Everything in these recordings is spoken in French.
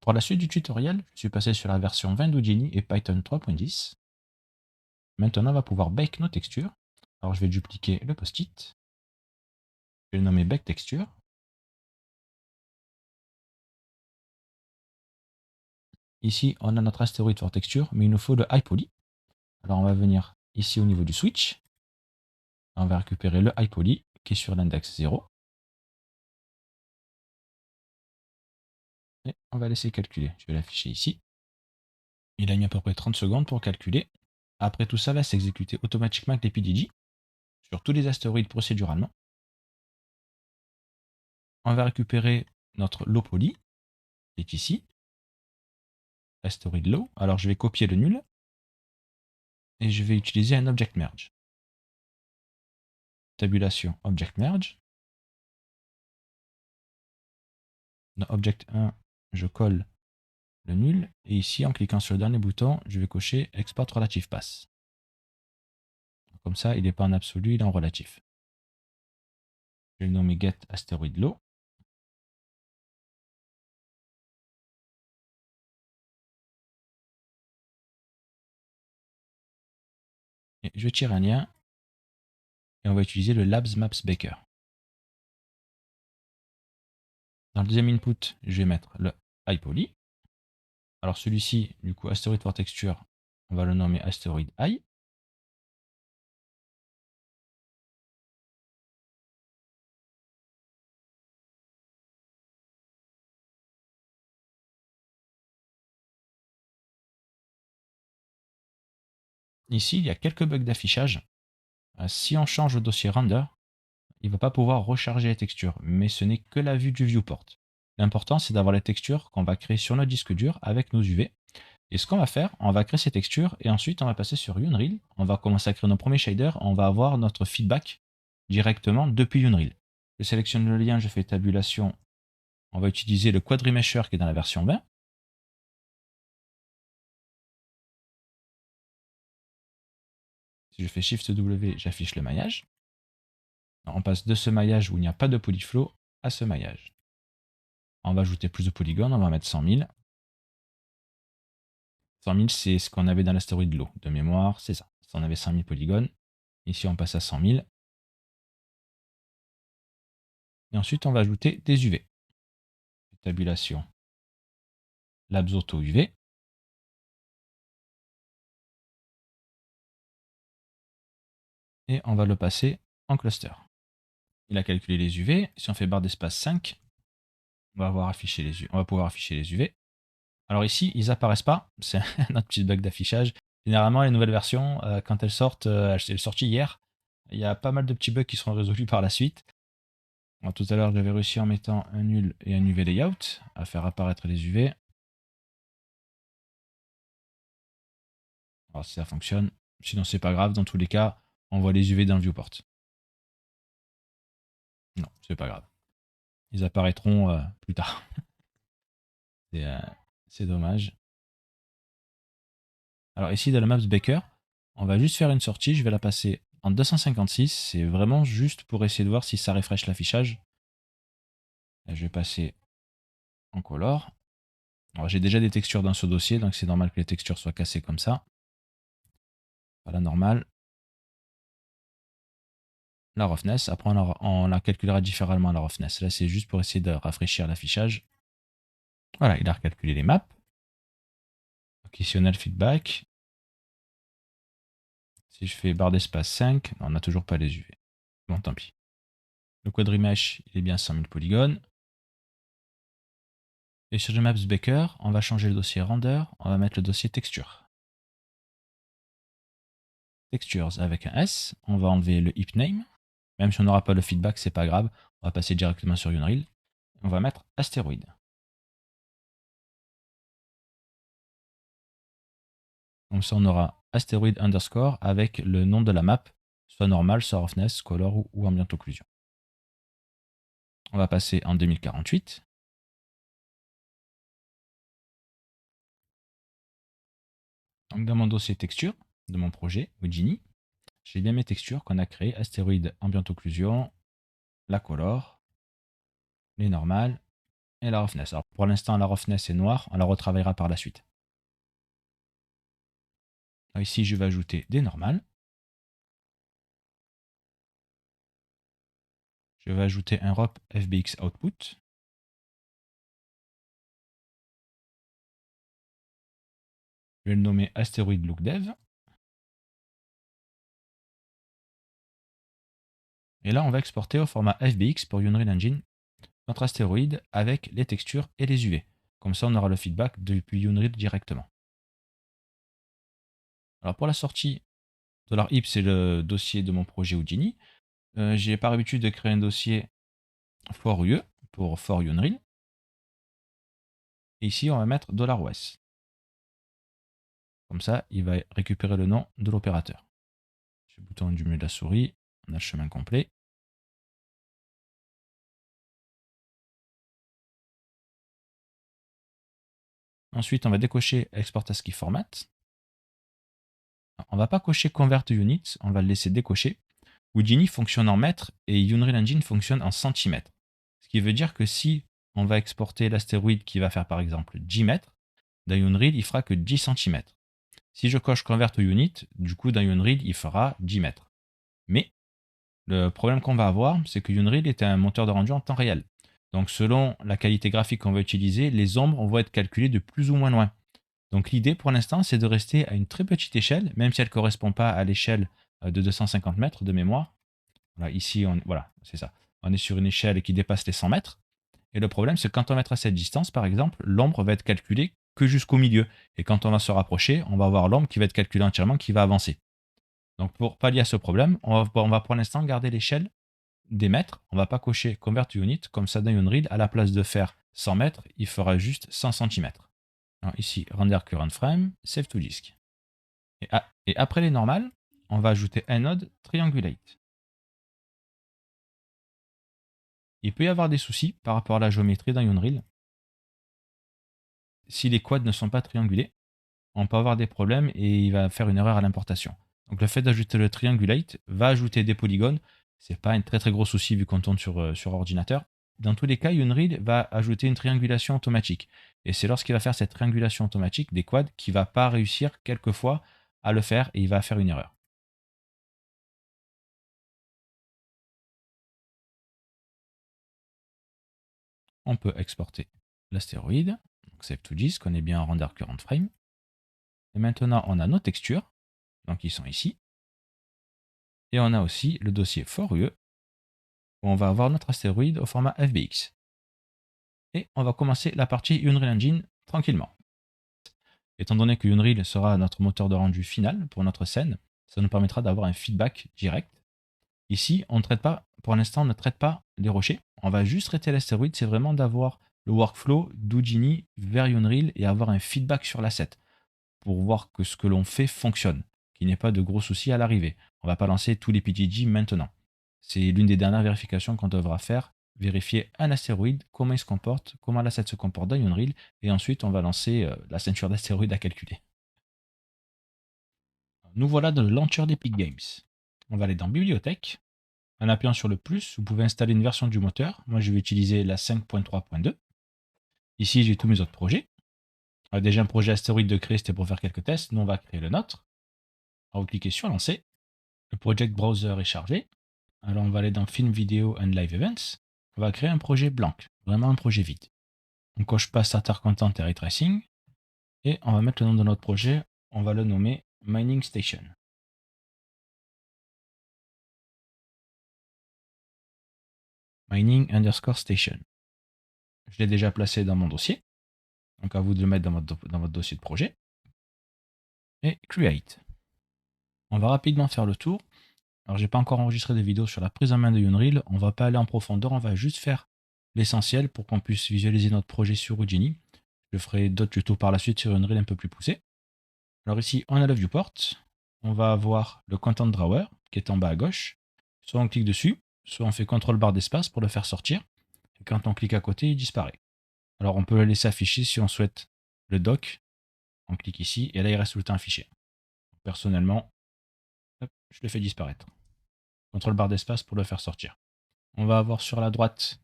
Pour la suite du tutoriel, je suis passé sur la version 20 d'Houdini et Python 3.10. Maintenant, on va pouvoir bake nos textures. Alors, je vais dupliquer le post-it. Je vais le nommer Bake Texture. Ici, on a notre astéroïde for texture, mais il nous faut le high poly. Alors, on va venir ici au niveau du switch. On va récupérer le high poly qui est sur l'index 0. Et on va laisser calculer. Je vais l'afficher ici. Il a mis à peu près 30 secondes pour calculer. Après, tout ça va s'exécuter automatiquement avec les PDG sur tous les astéroïdes procéduralement. On va récupérer notre low poly qui est ici. Astéroïde low. Alors, je vais copier le nul. Et je vais utiliser un object merge. Tabulation object merge. Dans object 1, je colle le nul. Et ici, en cliquant sur le dernier bouton, je vais cocher export relative path. Comme ça, il n'est pas en absolu, il est en relatif. Je vais le nommer get asteroid low. Et je tire un lien. Et on va utiliser le labs maps baker. Dans le deuxième input, je vais mettre le high poly. Alors celui-ci, du coup, astéroïde for texture, on va le nommer astéroïde high. Ici, il y a quelques bugs d'affichage. Si on change le dossier render, il ne va pas pouvoir recharger les textures, mais ce n'est que la vue du viewport. L'important, c'est d'avoir les textures qu'on va créer sur notre disque dur avec nos UV. Et ce qu'on va faire, on va créer ces textures et ensuite on va passer sur Unreal. On va commencer à créer nos premiers shaders. On va avoir notre feedback directement depuis Unreal. Je sélectionne le lien, je fais tabulation. On va utiliser le quadrimesher qui est dans la version 20. Si je fais Shift W, j'affiche le maillage. On passe de ce maillage où il n'y a pas de polyflow à ce maillage. On va ajouter plus de polygones, on va mettre 100 000. 100 000, c'est ce qu'on avait dans l'astéroïde low. De mémoire, c'est ça. On avait 100 000 polygones. Ici, on passe à 100 000. Et ensuite, on va ajouter des UV. Tabulation. Labs Auto UV. Et on va le passer en cluster. Il a calculé les UV. Si on fait barre d'espace 5, on va pouvoir afficher les UV. Alors ici, ils apparaissent pas. C'est notre petit bug d'affichage. Généralement, les nouvelles versions, quand elles sortent, elles sont sorties hier. Il y a pas mal de petits bugs qui seront résolus par la suite. Alors, tout à l'heure, j'avais réussi en mettant un nul et un UV layout à faire apparaître les UV. Alors si ça fonctionne, sinon c'est pas grave. Dans tous les cas, on voit les UV dans le viewport. Non, c'est pas grave. Ils apparaîtront plus tard. C'est dommage. Alors ici, dans le Maps Baker, on va juste faire une sortie. Je vais la passer en 256. C'est vraiment juste pour essayer de voir si ça refresh l'affichage. Je vais passer en color. Alors j'ai déjà des textures dans ce dossier, donc c'est normal que les textures soient cassées comme ça. Voilà, normal. La roughness, après on la calculera différemment la roughness. Là, c'est juste pour essayer de rafraîchir l'affichage. Voilà, il a recalculé les maps. Donc ici, on a le feedback. Si je fais barre d'espace 5, on n'a toujours pas les UV. Bon, tant pis. Le quadrimesh, il est bien 100 000 polygones. Et sur le Maps Baker, on va changer le dossier render. On va mettre le dossier texture. Textures avec un S. On va enlever le heap name. Même si on n'aura pas le feedback, c'est pas grave. On va passer directement sur Unreal. On va mettre astéroïde. Comme ça, on aura astéroïde underscore avec le nom de la map, soit normal, soit roughness, color ou ambient occlusion. On va passer en 2048. Donc dans mon dossier texture de mon projet, Houdini, j'ai bien mes textures qu'on a créées, astéroïde ambient occlusion, la color, les normales, et la roughness. Alors pour l'instant, la roughness est noire, on la retravaillera par la suite. Alors ici, je vais ajouter des normales. Je vais ajouter un ROP FBX output. Je vais le nommer Asteroid Look Dev. Et là, on va exporter au format FBX pour Unreal Engine notre astéroïde avec les textures et les UV. Comme ça, on aura le feedback depuis Unreal directement. Alors pour la sortie, $hip, c'est le dossier de mon projet Houdini. J'ai par habitude de créer un dossier for UE pour for Unreal. Et ici, on va mettre $OS. Comme ça, il va récupérer le nom de l'opérateur. Sur le bouton du milieu de la souris, on a le chemin complet. Ensuite, on va décocher Export ASCII Format. On ne va pas cocher Convert to Units, on va le laisser décocher. Houdini fonctionne en mètres et Unreal Engine fonctionne en centimètres. Ce qui veut dire que si on va exporter l'astéroïde qui va faire par exemple 10 mètres, dans Unreal, il fera que 10 centimètres. Si je coche Convert to Unit, du coup, dans Unreal, il fera 10 mètres. Mais le problème qu'on va avoir, c'est que Unreal est un moteur de rendu en temps réel. Donc selon la qualité graphique qu'on va utiliser, les ombres vont être calculées de plus ou moins loin. Donc l'idée pour l'instant, c'est de rester à une très petite échelle, même si elle ne correspond pas à l'échelle de 250 mètres de mémoire. Voilà, ici, voilà, c'est ça. On est sur une échelle qui dépasse les 100 mètres. Et le problème, c'est que quand on va être à cette distance, par exemple, l'ombre va être calculée que jusqu'au milieu. Et quand on va se rapprocher, on va avoir l'ombre qui va être calculée entièrement, qui va avancer. Donc pour pallier à ce problème, on va pour l'instant garder l'échelle des mètres. On ne va pas cocher Convert to Unit, comme ça dans Unreal, à la place de faire 100 mètres, il fera juste 100 cm. Alors ici, Render Current Frame, Save to Disk. Et après les normales, on va ajouter un node Triangulate. Il peut y avoir des soucis par rapport à la géométrie dans Unreal. Si les quads ne sont pas triangulés, on peut avoir des problèmes et il va faire une erreur à l'importation. Donc le fait d'ajouter le Triangulate va ajouter des polygones. C'est pas un très très gros souci vu qu'on tourne sur ordinateur. Dans tous les cas, Unreal va ajouter une triangulation automatique. Et c'est lorsqu'il va faire cette triangulation automatique des quads qu'il ne va pas réussir quelquefois à le faire et il va faire une erreur. On peut exporter l'astéroïde. Save to disk, on est bien en render current frame. Et maintenant, on a nos textures. Donc, ils sont ici. Et on a aussi le dossier for UE, où on va avoir notre astéroïde au format FBX. Et on va commencer la partie Unreal Engine tranquillement. Étant donné que Unreal sera notre moteur de rendu final pour notre scène, ça nous permettra d'avoir un feedback direct. Ici, on ne traite pas, pour l'instant, on ne traite pas les rochers. On va juste traiter l'astéroïde, c'est vraiment d'avoir le workflow d'Houdini vers Unreal et avoir un feedback sur l'asset pour voir que ce que l'on fait fonctionne, qu'il n'y ait pas de gros soucis à l'arrivée. On ne va pas lancer tous les PTG maintenant. C'est l'une des dernières vérifications qu'on devra faire, vérifier un astéroïde, comment il se comporte, comment l'asset se comporte dans Unreal, et ensuite on va lancer la ceinture d'astéroïdes à calculer. Nous voilà dans le launcher d'Epic Games. On va aller dans Bibliothèque. En appuyant sur le plus, vous pouvez installer une version du moteur. Moi, je vais utiliser la 5.3.2. Ici, j'ai tous mes autres projets. Déjà, un projet astéroïde de créer, c'était pour faire quelques tests. Nous, on va créer le nôtre. Alors, vous cliquez sur Lancer. Le Project Browser est chargé. Alors, on va aller dans Film, Video and Live Events. On va créer un projet blanc, vraiment un projet vide. On coche pas Starter Content et Ray Tracing. Et on va mettre le nom de notre projet. On va le nommer Mining Station. Mining_station. Je l'ai déjà placé dans mon dossier. Donc à vous de le mettre dans votre dossier de projet. Et Create. On va rapidement faire le tour. Alors j'ai pas encore enregistré de vidéo sur la prise en main de Unreal. On va pas aller en profondeur, on va juste faire l'essentiel pour qu'on puisse visualiser notre projet sur Houdini. Je ferai d'autres tutos par la suite sur Unreal un peu plus poussé. Alors ici, on a le viewport. On va avoir le content drawer qui est en bas à gauche. Soit on clique dessus, soit on fait CTRL barre d'espace pour le faire sortir. Et quand on clique à côté, il disparaît. Alors on peut le laisser afficher si on souhaite le dock. On clique ici et là il reste tout le temps affiché. Personnellement, hop, je le fais disparaître. CTRL barre d'espace pour le faire sortir. On va avoir sur la droite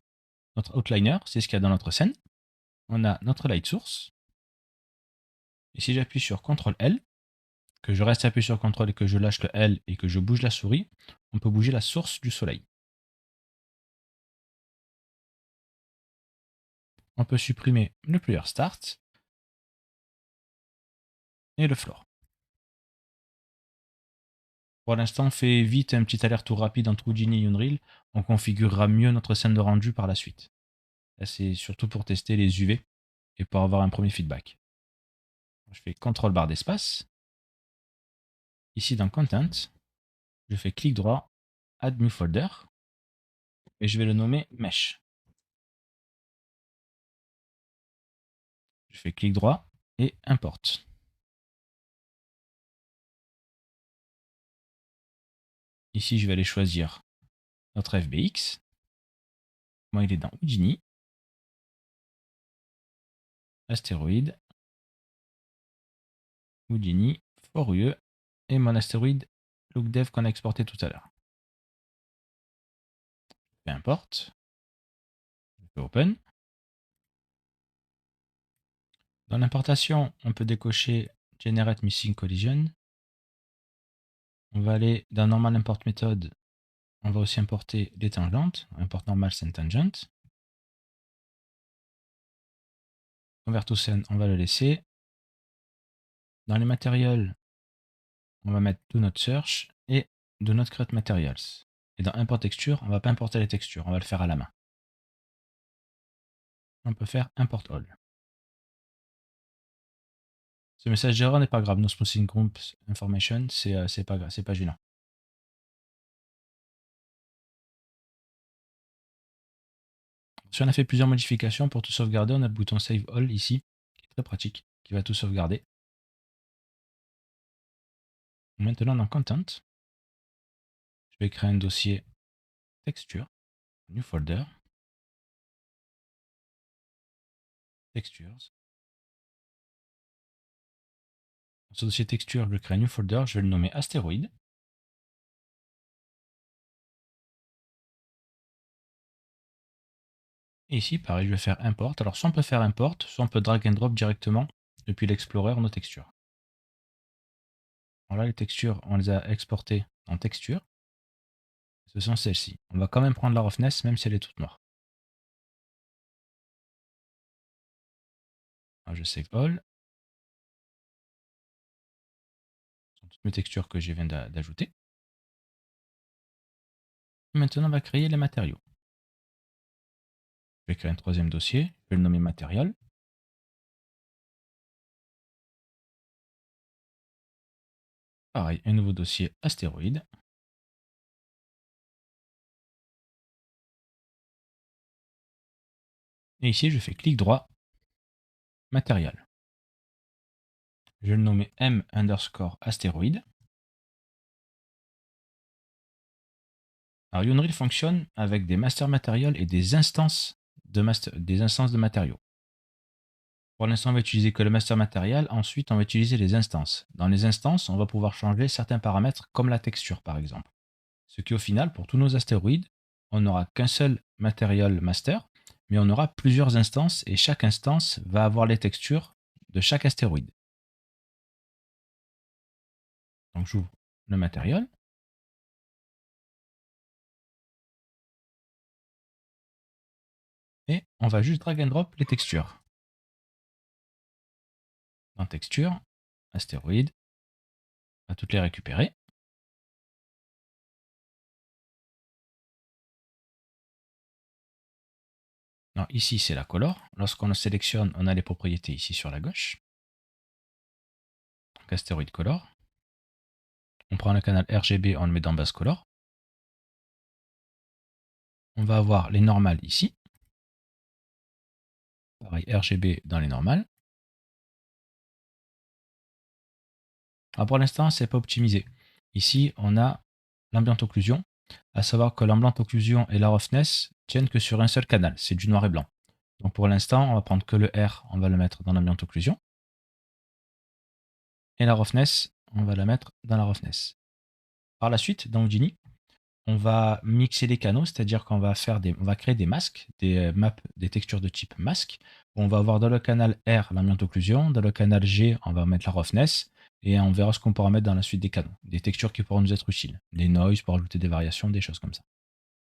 notre outliner, c'est ce qu'il y a dans notre scène. on a notre light source. Et si j'appuie sur CTRL-L, que je reste appuyé sur CTRL et que je lâche le L et que je bouge la souris, on peut bouger la source du soleil. On peut supprimer le player start et le floor. Pour l'instant, on fait vite un petit aller-retour rapide entre Houdini et Unreal. On configurera mieux notre scène de rendu par la suite. Là, c'est surtout pour tester les UV et pour avoir un premier feedback. Je fais CTRL barre d'espace. Ici dans Content, je fais clic droit, Add New Folder, et je vais le nommer Mesh. Je fais clic droit et Import. Ici, je vais aller choisir notre FBX. Moi, il est dans Houdini. Astéroïde. Houdini, for UE, et mon astéroïde LookDev qu'on a exporté tout à l'heure. Je fais Import. Je fais Open. Dans l'importation, on peut décocher Generate Missing Collision. On va aller dans Normal Import Method. On va aussi importer les tangentes. Import normal scene tangent. Convert to scene, on va le laisser. Dans les matériels, on va mettre Do Not Search et Do Not Create Materials. Et dans Import Texture, on ne va pas importer les textures, on va le faire à la main. On peut faire Import All. Ce message d'erreur n'est pas grave. No smoothing groups information, c'est pas grave, c'est pas gênant. Si on a fait plusieurs modifications, pour tout sauvegarder, on a le bouton Save All ici, qui est très pratique, qui va tout sauvegarder. Maintenant, dans Content, je vais créer un dossier Texture, New Folder, Textures. Dans ce dossier Texture, je vais créer un New Folder, je vais le nommer Astéroïde. Et ici, pareil, je vais faire Import. Alors, soit on peut faire Import, soit on peut drag and drop directement depuis l'Explorer nos textures. Alors là, les textures, on les a exportées en texture. Ce sont celles-ci. On va quand même prendre la roughness, même si elle est toute noire. Alors, je save all. Ce sont toutes mes textures que je viens d'ajouter. Maintenant, on va créer les matériaux. Je vais créer un troisième dossier. Je vais le nommer Material. Pareil, un nouveau dossier Astéroïde. Et ici, je fais clic droit, Matériel. Je vais le nommer M_astéroïde. Alors, Unreal fonctionne avec des master materials et des instances de matériaux. Pour l'instant, on va utiliser que le master material. Ensuite, on va utiliser les instances. Dans les instances, on va pouvoir changer certains paramètres, comme la texture, par exemple. Ce qui, au final, pour tous nos astéroïdes, on n'aura qu'un seul material master, mais on aura plusieurs instances et chaque instance va avoir les textures de chaque astéroïde. Donc, j'ouvre le matériel. Et on va juste drag and drop les textures. Dans texture, astéroïde, on va toutes les récupérer. Non, ici, c'est la color. Lorsqu'on le sélectionne, on a les propriétés ici sur la gauche. Donc, astéroïde color. On prend le canal RGB, on le met dans base color. On va avoir les normales ici. Pareil, RGB dans les normales. Alors pour l'instant, c'est pas optimisé. Ici, on a l'ambient occlusion, à savoir que l'ambient occlusion et la roughness tiennent que sur un seul canal, c'est du noir et blanc. Donc pour l'instant, on va prendre que le R, on va le mettre dans l'ambient occlusion. Et la roughness, on va la mettre dans la roughness. Par la suite, dans Houdini, on va mixer les canaux, c'est-à-dire qu'on va créer des masques, des maps, des textures de type masque. On va avoir dans le canal R l'ambient occlusion, dans le canal G, on va mettre la roughness, et on verra ce qu'on pourra mettre dans la suite des canaux. Des textures qui pourront nous être utiles. Des noise pour ajouter des variations, des choses comme ça.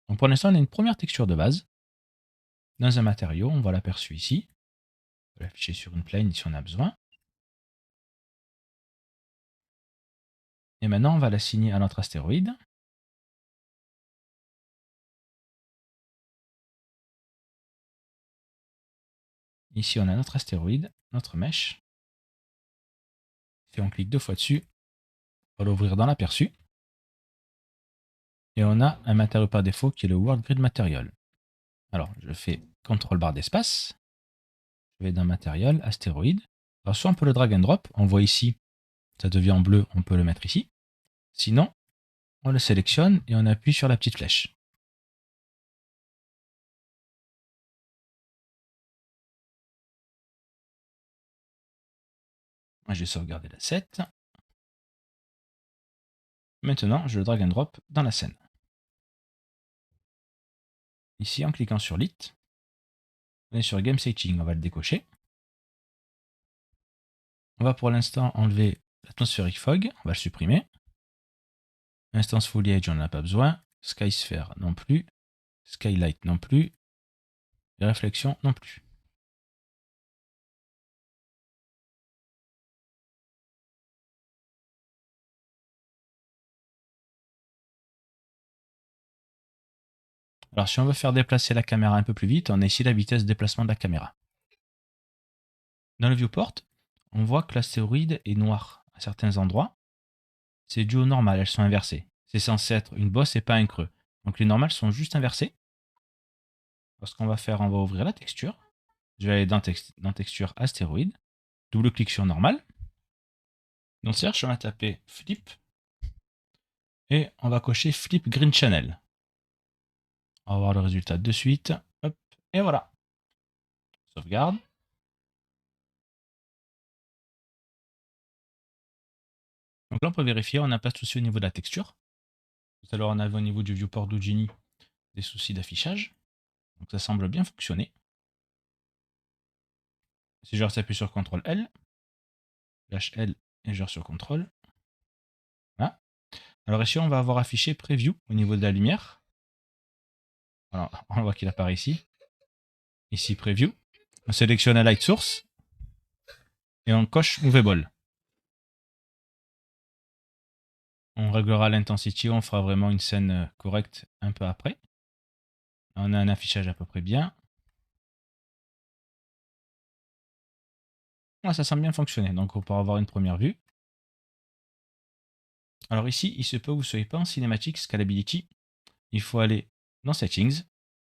Donc pour l'instant, on a une première texture de base. Dans un matériau, on voit l'aperçu ici. On peut l'afficher sur une plane si on a besoin. Et maintenant, on va l'assigner à notre astéroïde. Ici, on a notre astéroïde, notre mèche. Si on clique 2 fois dessus, on va l'ouvrir dans l'aperçu. Et on a un matériau par défaut qui est le World Grid Material. Alors, je fais CTRL barre d'espace. Je vais dans Matériel, Astéroïde. Alors, soit on peut le drag and drop. On voit ici, ça devient en bleu, on peut le mettre ici. Sinon, on le sélectionne et on appuie sur la petite flèche. Moi, je vais sauvegarder l'asset. Maintenant, je le drag and drop dans la scène. Ici, en cliquant sur Lit, on est sur Game Setting, on va le décocher. On va pour l'instant enlever l'atmosphéric fog, on va le supprimer. Instance foliage, on n'en a pas besoin. Sky sphere non plus. Skylight non plus. Les réflexions non plus. Alors si on veut faire déplacer la caméra un peu plus vite, on a ici la vitesse de déplacement de la caméra. Dans le viewport, on voit que l'astéroïde est noir à certains endroits. C'est dû au normal, elles sont inversées. C'est censé être une bosse et pas un creux. Donc les normales sont juste inversées. Alors, ce qu'on va faire, on va ouvrir la texture. Je vais aller dans texture astéroïde. Double-clic sur normal. Dans search, on va taper flip. Et on va cocher flip green channel. On va voir le résultat de suite. Hop, et voilà. Sauvegarde. Donc là, on peut vérifier, on n'a pas de souci au niveau de la texture. Tout à l'heure, on avait au niveau du viewport d'Houdini des soucis d'affichage. Donc ça semble bien fonctionner. Si je appuie sur CTRL L, lâche L et je sur CTRL. Voilà. Alors ici, on va avoir affiché Preview au niveau de la lumière. Alors, on voit qu'il apparaît ici. Ici, Preview. On sélectionne la Light Source et on coche Movable. On réglera l'intensity, on fera vraiment une scène correcte un peu après. On a un affichage à peu près bien. Ouais, ça semble bien fonctionner, donc on pourra avoir une première vue. Alors ici, il se peut que vous ne soyez pas en Cinematic Scalability. Il faut aller dans Settings.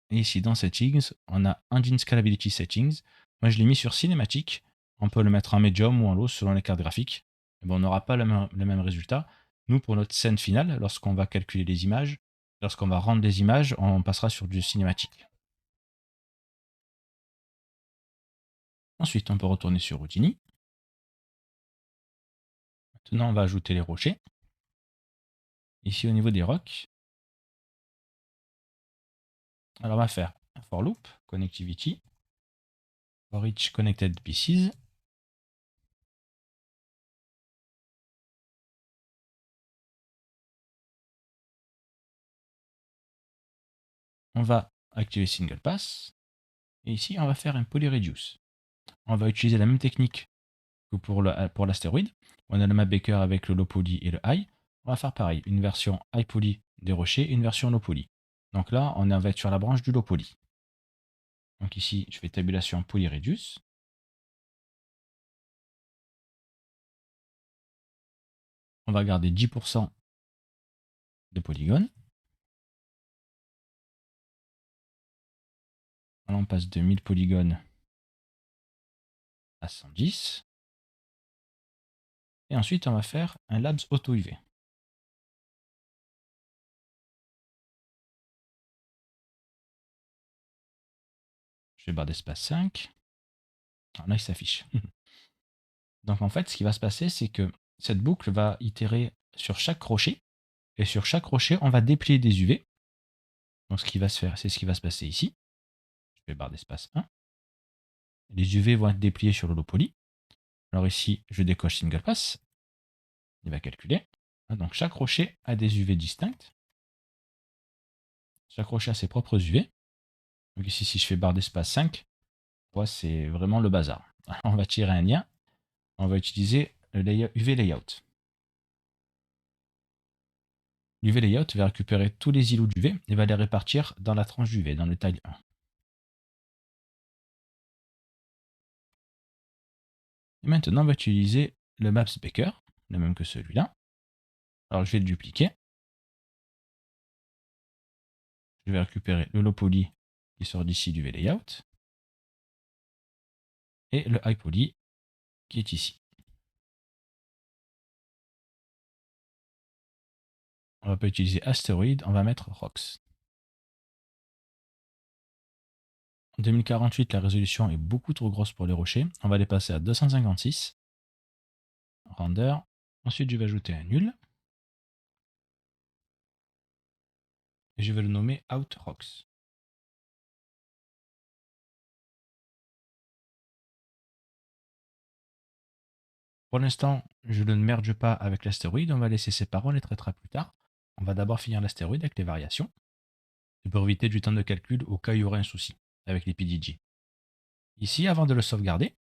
Et ici, dans Settings, on a Engine Scalability Settings. Moi, je l'ai mis sur Cinematic. On peut le mettre en Medium ou en Low selon les cartes graphiques. Et bon, on n'aura pas le même résultat. Nous, pour notre scène finale, lorsqu'on va calculer les images, lorsqu'on va rendre les images, on passera sur du Cinematic. Ensuite, on peut retourner sur Houdini. Maintenant, on va ajouter les rochers. Ici, au niveau des rocs, alors on va faire un for loop, connectivity, for each connected pieces. On va activer single pass. Et ici, on va faire un poly reduce. On va utiliser la même technique que pour l'astéroïde. On a le map baker avec le low poly et le high. On va faire pareil, une version high poly des rochers et une version low poly. Donc là, on va être sur la branche du low poly. Donc ici, je fais tabulation poly reduce. On va garder 10% de polygones. On passe de 1000 polygones à 110. Et ensuite, on va faire un labs auto-UV. Je fais barre d'espace 5. Alors là, il s'affiche. Donc en fait, ce qui va se passer, c'est que cette boucle va itérer sur chaque rocher. Et sur chaque rocher, on va déplier des UV. Donc ce qui va se faire, c'est ce qui va se passer ici. Je fais barre d'espace 1. Les UV vont être dépliés sur le lot poly. Alors ici, je décoche single pass. Il va calculer. Donc chaque rocher a des UV distincts. Chaque rocher a ses propres UV. Donc ici, si je fais barre d'espace 5, c'est vraiment le bazar. Alors, on va tirer un lien. On va utiliser le UV Layout. L'UV Layout va récupérer tous les îlots d'UV et va les répartir dans la tranche d'UV, dans le tile 1. Et maintenant, on va utiliser le Maps Baker, le même que celui-là. Alors, je vais le dupliquer. Je vais récupérer le low poly qui sort d'ici du V-Layout et le high poly qui est ici. On va pas utiliser astéroïde, on va mettre rocks. En 2048, la résolution est beaucoup trop grosse pour les rochers. On va les passer à 256. Render. Ensuite, je vais ajouter un nul. Et je vais le nommer out rocks. Pour l'instant, je ne merge pas avec l'astéroïde. On va laisser séparer, on les traitera plus tard. On va d'abord finir l'astéroïde avec les variations. C'est pour éviter du temps de calcul au cas où il y aurait un souci avec les PDG. Ici, avant de le sauvegarder,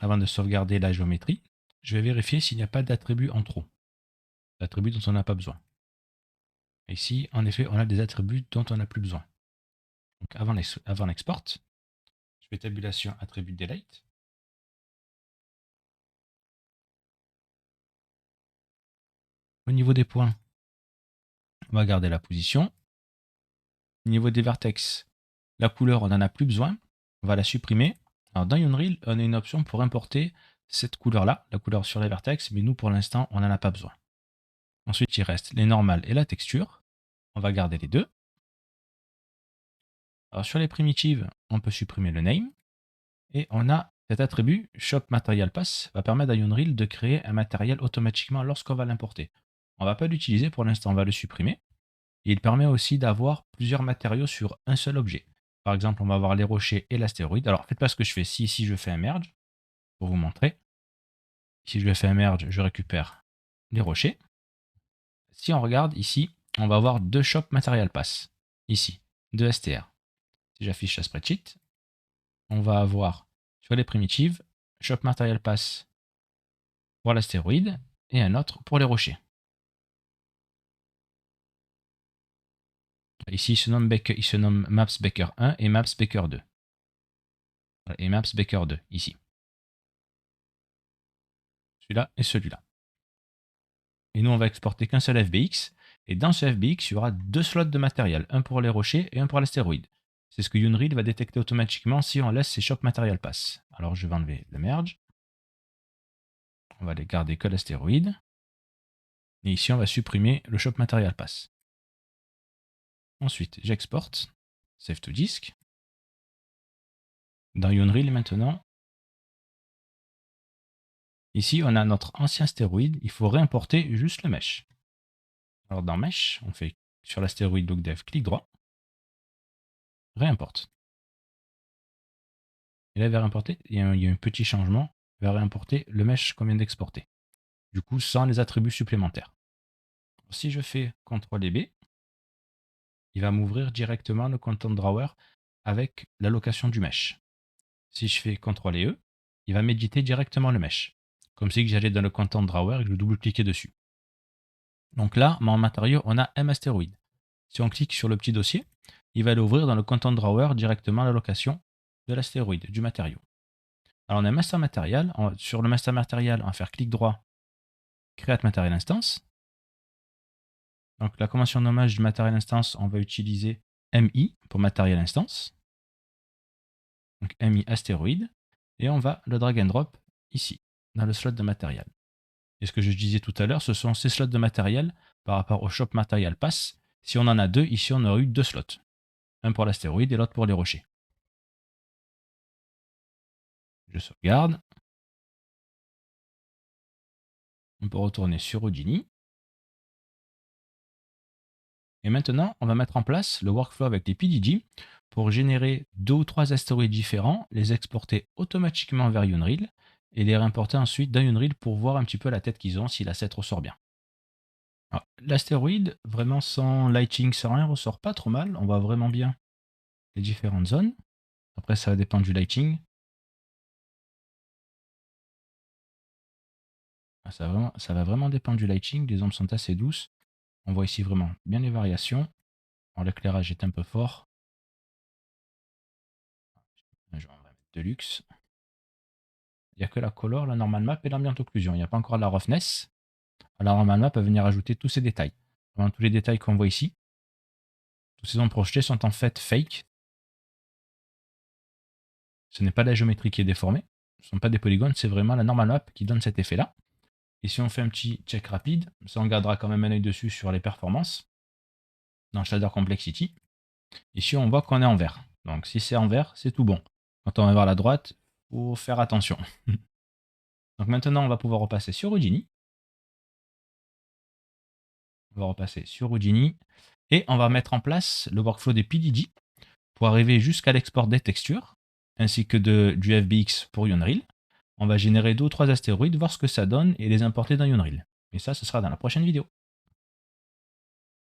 avant de sauvegarder la géométrie, je vais vérifier s'il n'y a pas d'attributs en trop. D'attributs dont on n'a pas besoin. Et ici, en effet, on a des attributs dont on n'a plus besoin. Donc avant l'export, je fais tabulation attribut delete. Au niveau des points, on va garder la position. Au niveau des vertex, la couleur, on n'en a plus besoin. On va la supprimer. Alors dans Unreal, on a une option pour importer cette couleur-là, la couleur sur les vertex, mais nous, pour l'instant, on n'en a pas besoin. Ensuite, il reste les normales et la texture. On va garder les deux. Alors sur les primitives, on peut supprimer le name. Et on a cet attribut Shop Material Pass va permettre à Unreal de créer un matériel automatiquement lorsqu'on va l'importer. On ne va pas l'utiliser pour l'instant, on va le supprimer. Et il permet aussi d'avoir plusieurs matériaux sur un seul objet. Par exemple, on va avoir les rochers et l'astéroïde. Alors, faites pas ce que je fais. Si ici je fais un merge, pour vous montrer. Si je fais un merge, je récupère les rochers. Si on regarde ici, on va avoir deux Shop Material Pass. Ici, deux STR. Si j'affiche la spreadsheet, on va avoir sur les primitives, Shop Material Pass pour l'astéroïde et un autre pour les rochers. Ici, il se nomme Maps Baker 1 et Maps Baker 2. Et Maps Baker 2, ici. Celui-là et celui-là. Et nous, on va exporter qu'un seul FBX. Et dans ce FBX, il y aura deux slots de matériel, un pour les rochers et un pour l'astéroïde. C'est ce que Unreal va détecter automatiquement si on laisse ces Shop Material Pass. Alors, je vais enlever le merge. On va les garder que l'astéroïde. Et ici, on va supprimer le Shop Material Pass. Ensuite, j'exporte. Save to disk. Dans Unreal maintenant, ici on a notre ancien astéroïde, il faut réimporter juste le mesh. Alors dans mesh, on fait sur l'astéroïde LookDev, clic droit, réimporte. Et là il va réimporter, il y a un petit changement, il va réimporter le mesh qu'on vient d'exporter. Du coup sans les attributs supplémentaires. Si je fais CTRL et B, il va m'ouvrir directement le Content Drawer avec l'allocation du mesh. Si je fais CTRL et E, il va m'éditer directement le mesh. Comme si j'allais dans le Content Drawer et que je double-cliquais dessus. Donc là, en matériau, on a un astéroïde. Si on clique sur le petit dossier, il va l'ouvrir dans le Content Drawer directement l'allocation de l'astéroïde, du matériau. Alors on a un master matériel. Sur le master matériel, on va faire clic droit, Create Material Instance. Donc la convention de nommage du Material Instance, on va utiliser MI pour Material Instance. Donc MI astéroïde. Et on va le drag and drop ici, dans le slot de matériel. Et ce que je disais tout à l'heure, ce sont ces slots de matériel par rapport au Shop Material Pass. Si on en a deux, ici on aurait eu deux slots. Un pour l'astéroïde et l'autre pour les rochers. Je sauvegarde. On peut retourner sur Houdini. Et maintenant, on va mettre en place le workflow avec les PDG pour générer 2 ou 3 astéroïdes différents, les exporter automatiquement vers Unreal et les réimporter ensuite dans Unreal pour voir un petit peu la tête qu'ils ont, si l'asset ressort bien. L'astéroïde, vraiment sans lighting, sans rien, ressort pas trop mal. On voit vraiment bien les différentes zones. Après, ça va dépendre du lighting. Ça va vraiment dépendre du lighting. Les ombres sont assez douces. On voit ici vraiment bien les variations. Alors, l'éclairage est un peu fort. On va mettre de luxe. Il n'y a que la color, la normal map et l'ambient occlusion. Il n'y a pas encore la roughness. La normal map va venir ajouter tous ces détails. Vraiment, tous les détails qu'on voit ici. Tous ces ombres projetées sont en fait fake. Ce n'est pas la géométrie qui est déformée. Ce ne sont pas des polygones, c'est vraiment la normal map qui donne cet effet-là. Et si on fait un petit check rapide, ça on gardera quand même un œil dessus sur les performances. Dans Shader Complexity. Ici on voit qu'on est en vert. Donc si c'est en vert, c'est tout bon. Quand on va vers la droite, il faut faire attention. Donc maintenant on va pouvoir repasser sur Houdini. On va repasser sur Houdini. Et on va mettre en place le workflow des PDG pour arriver jusqu'à l'export des textures, ainsi que du FBX pour Unreal. On va générer 2 ou 3 astéroïdes, voir ce que ça donne et les importer dans Unreal. Et ça, ce sera dans la prochaine vidéo.